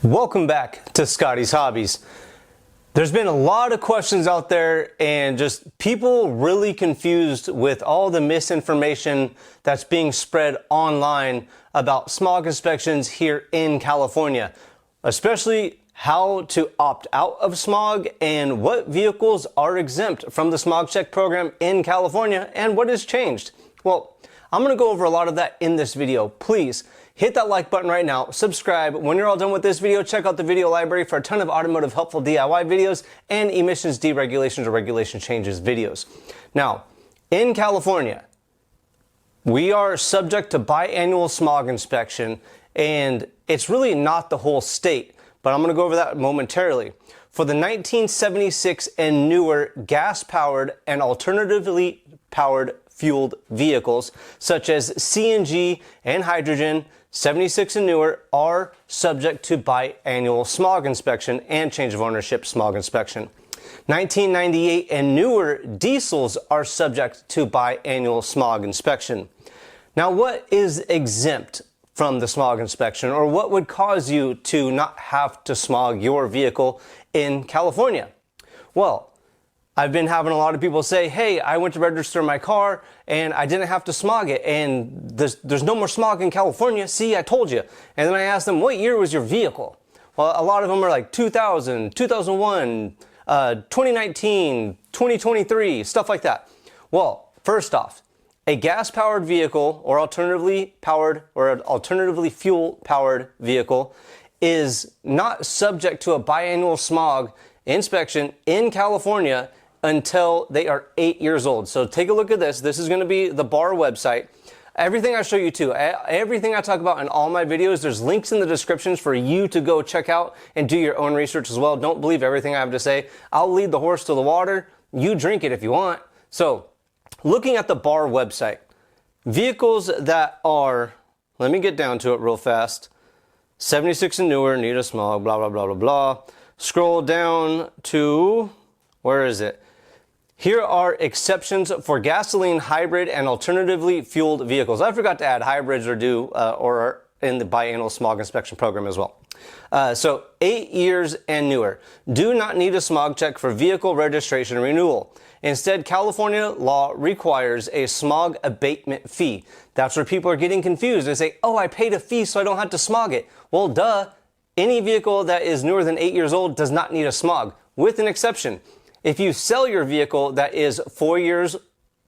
Welcome back to Scotty's Hobbies. There's been a lot of questions out there and just people really confused with all the misinformation that's being spread online about smog inspections here in California, especially how to opt out of smog and what vehicles are exempt from the smog check program in California and what has changed. Well, I'm going to go over a lot of that in this video. Please hit that like button right now, subscribe. When you're all done with this video, check out the video library for a ton of automotive helpful DIY videos and emissions deregulations or regulation changes videos. Now, in California, we are subject to biannual smog inspection, and it's really not the whole state, but I'm going to go over that momentarily. For the 1976 and newer gas-powered and alternatively powered fueled vehicles, such as CNG and hydrogen, 76 and newer are subject to biannual smog inspection and change of ownership smog inspection. 1998 and newer diesels are subject to biannual smog inspection. Now, what is exempt from the smog inspection, or what would cause you to not have to smog your vehicle in California? Well, I've been having a lot of people say, hey, I went to register my car and I didn't have to smog it, and there's no more smog in California. See, I told you. And then I asked them, what year was your vehicle? Well, a lot of them are like 2000, 2001, 2019, 2023, stuff like that. Well, first off, a gas-powered vehicle or alternatively fuel-powered vehicle is not subject to a biannual smog inspection in California until they are 8 years old. So take a look at this. This is going to be the BAR website. Everything I show you too, everything I talk about in all my videos, there's links in the descriptions for you to go check out and do your own research as well. Don't believe everything I have to say. I'll lead the horse to the water. You drink it if you want. So looking at the BAR website, vehicles that are, let me get down to it real fast, 76 and newer, need a smog, blah, blah, blah, blah, blah. Scroll down to, where is it? Here are exceptions for gasoline, hybrid, and alternatively fueled vehicles. I forgot to add hybrids or are in the biannual smog inspection program as well. So 8 years and newer do not need a smog check for vehicle registration renewal. Instead, California law requires a smog abatement fee. That's where people are getting confused. They say, oh, I paid a fee so I don't have to smog it. Well, duh. Any vehicle that is newer than 8 years old does not need a smog, with an exception. If you sell your vehicle that is 4 years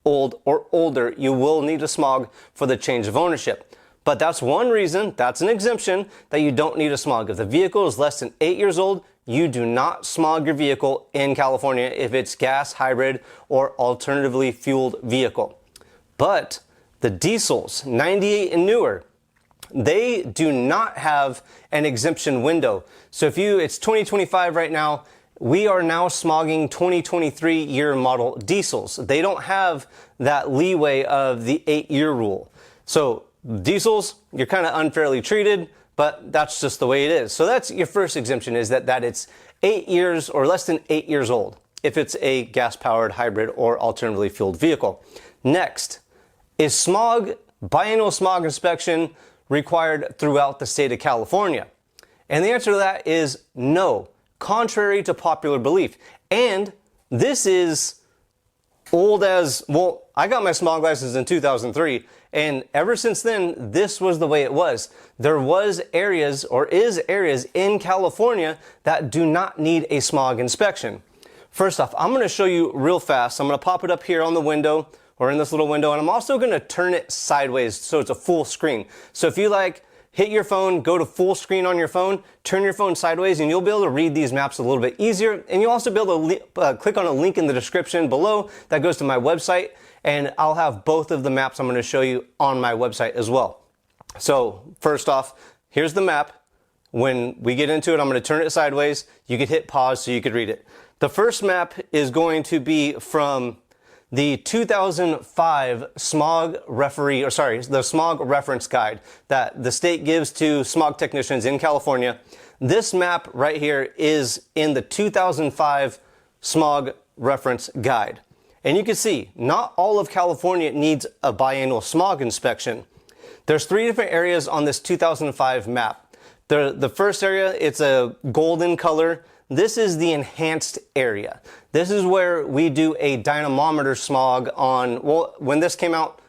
old or older, you will need a smog for the change of ownership. But that's one reason, that's an exemption, that you don't need a smog. If the vehicle is less than 8 years old, you do not smog your vehicle in California if it's gas, hybrid, or alternatively fueled vehicle. But the diesels, 98 and newer, they do not have an exemption window. So it's 2025 right now, we are now smogging 2023 year model diesels. They don't have that leeway of the 8-year rule. So diesels, you're kind of unfairly treated, but that's just the way it is. So that's your first exemption, is that it's 8 years or less than 8 years old if it's a gas-powered hybrid or alternatively fueled vehicle. Next, is biannual smog inspection required throughout the state of California? And the answer to that is no, contrary to popular belief. And this is old as, well, I got my smog license in 2003, and ever since then, this was the way it was. There was areas, or is areas in California that do not need a smog inspection. First off, I'm going to show you real fast. I'm going to pop it up here on the window, or in this little window, and I'm also going to turn it sideways so it's a full screen. So if you hit your phone, go to full screen on your phone, turn your phone sideways, and you'll be able to read these maps a little bit easier. And you'll also be able to click on a link in the description below that goes to my website, and I'll have both of the maps I'm going to show you on my website as well. So first off, here's the map. When we get into it, I'm going to turn it sideways. You could hit pause so you could read it. The first map is going to be from the 2005 the Smog Reference Guide that the state gives to smog technicians in California. This map right here is in the 2005 Smog Reference Guide. And you can see, not all of California needs a biannual smog inspection. There's 3 different areas on this 2005 map. The first area, it's a golden color. This is the enhanced area. This is where we do a dynamometer smog on, well, when this came out,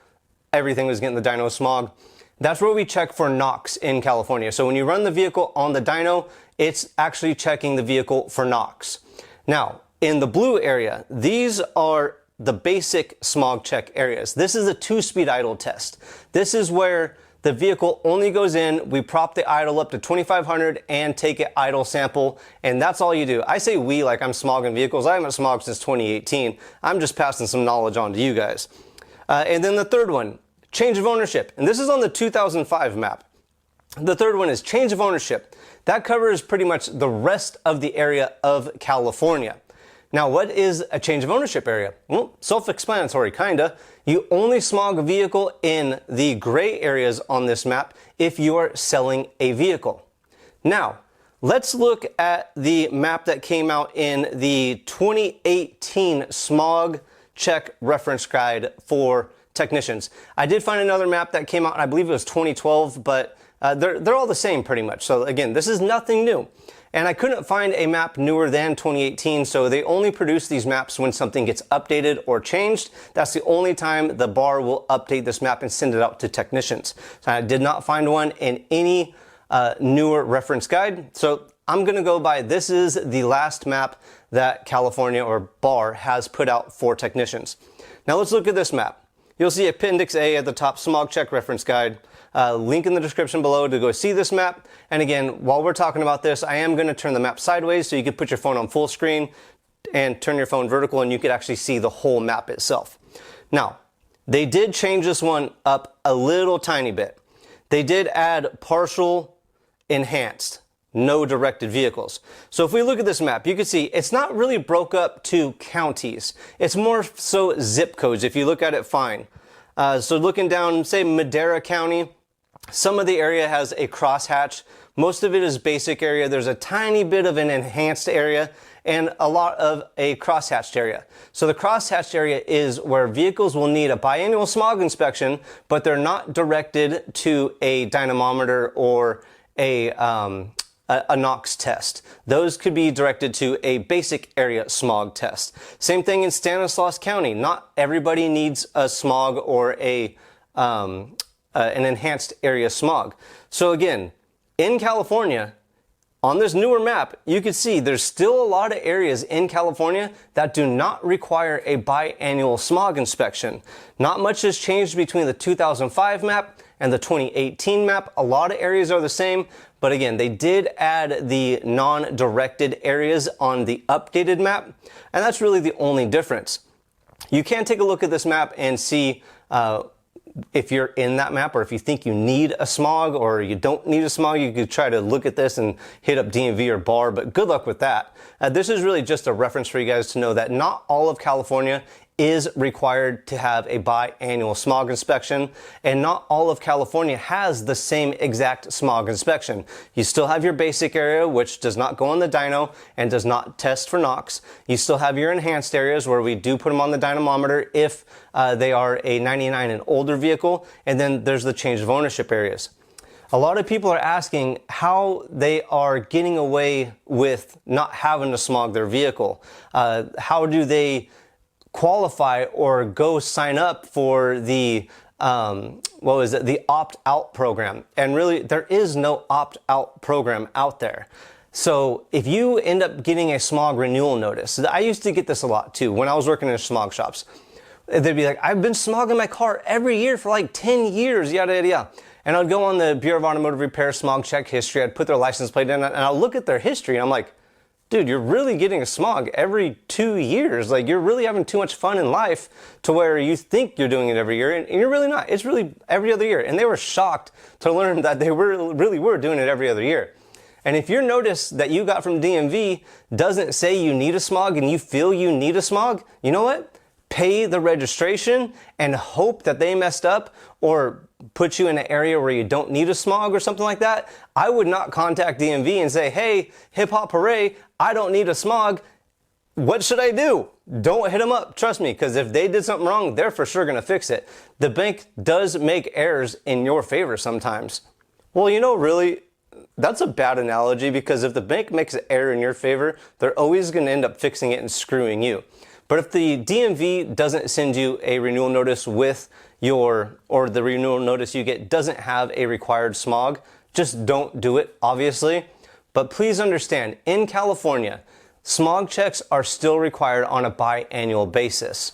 everything was getting the dyno smog. That's where we check for NOx in California. So when you run the vehicle on the dyno, it's actually checking the vehicle for NOx. Now, in the blue area, these are the basic smog check areas. This is a 2-speed idle test. This is where the vehicle only goes in, we prop the idle up to 2500 and take an idle sample, and that's all you do. I say we like I'm smogging vehicles. I haven't smogged since 2018. I'm just passing some knowledge on to you guys. And then the third one, change of ownership. And this is on the 2005 map. The third one is change of ownership. That covers pretty much the rest of the area of California. Now, what is a change of ownership area? Well, self-explanatory, kinda. You only smog a vehicle in the gray areas on this map if you are selling a vehicle. Now, let's look at the map that came out in the 2018 Smog Check Reference Guide for technicians. I did find another map that came out, I believe it was 2012, but they're all the same pretty much. So again, this is nothing new. And I couldn't find a map newer than 2018, so they only produce these maps when something gets updated or changed. That's the only time the bar will update this map and send it out to technicians. So I did not find one in any newer reference guide. So I'm gonna go by, this is the last map that California or bar has put out for technicians. Now let's look at this map. You'll see Appendix A at the top, Smog Check Reference Guide. Link in the description below to go see this map. And again, while we're talking about this, I am going to turn the map sideways so you can put your phone on full screen and turn your phone vertical and you could actually see the whole map itself. Now, they did change this one up a little tiny bit. They did add partial enhanced, no directed vehicles. So if we look at this map, you can see it's not really broke up to counties. It's more so zip codes if you look at it fine. So looking down, say Madera County, some of the area has a crosshatch. Most of it is basic area. There's a tiny bit of an enhanced area and a lot of a crosshatched area. So the crosshatched area is where vehicles will need a biannual smog inspection, but they're not directed to a dynamometer or a NOx test. Those could be directed to a basic area smog test. Same thing in Stanislaus County. Not everybody needs a smog or an enhanced area smog. So again, in California, on this newer map, you can see there's still a lot of areas in California that do not require a biannual smog inspection. Not much has changed between the 2005 map and the 2018 map. A lot of areas are the same, but again, they did add the non-directed areas on the updated map, and that's really the only difference. You can take a look at this map and see if you're in that map, or if you think you need a smog or you don't need a smog. You could try to look at this and hit up DMV or bar, but good luck with that. This is really just a reference for you guys to know that not all of California is required to have a biannual smog inspection, and not all of California has the same exact smog inspection. You still have your basic area, which does not go on the dyno and does not test for NOx. You still have your enhanced areas where we do put them on the dynamometer if they are a 99 and older vehicle, and then there's the change of ownership areas. A lot of people are asking how they are getting away with not having to smog their vehicle. How do they qualify or go sign up for the the opt-out program? And really, there is no opt-out program out there. So if you end up getting a smog renewal notice, I used to get this a lot too when I was working in smog shops. They'd be like, I've been smogging my car every year for like 10 years, yada, yada, yada. And I'd go on the Bureau of Automotive Repair smog check history, I'd put their license plate in, and I'll look at their history, and I'm like, dude, you're really getting a smog every 2 years. Like, you're really having too much fun in life to where you think you're doing it every year, and you're really not. It's really every other year. And they were shocked to learn that they really were doing it every other year. And if your notice that you got from DMV doesn't say you need a smog and you feel you need a smog, you know what? Pay the registration and hope that they messed up or put you in an area where you don't need a smog or something like that. I would not contact DMV and say, hey, hip hop hooray, I don't need a smog. What should I do? Don't hit them up, trust me, because if they did something wrong, they're for sure gonna fix it. The bank does make errors in your favor sometimes. Well, you know, really, that's a bad analogy, because if the bank makes an error in your favor, they're always going to end up fixing it and screwing you. But if the DMV doesn't send you a renewal notice with or the renewal notice you get doesn't have a required smog, just don't do it, obviously. But please understand, in California, smog checks are still required on a biannual basis.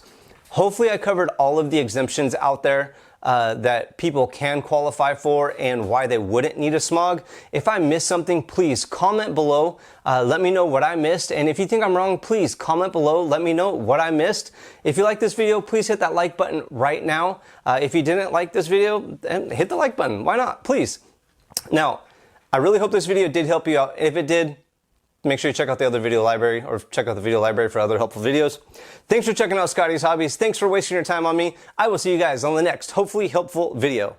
Hopefully I covered all of the exemptions out there that people can qualify for and why they wouldn't need a smog. If I missed something, please comment below. Let me know what I missed. And if you think I'm wrong, please comment below. Let me know what I missed. If you like this video, please hit that like button right now. If you didn't like this video, then hit the like button. Why not? Please. Now, I really hope this video did help you out. If it did, make sure you check out the other video library, or check out the video library for other helpful videos. Thanks for checking out Scotty's Hobbies. Thanks for wasting your time on me. I will see you guys on the next, hopefully helpful video.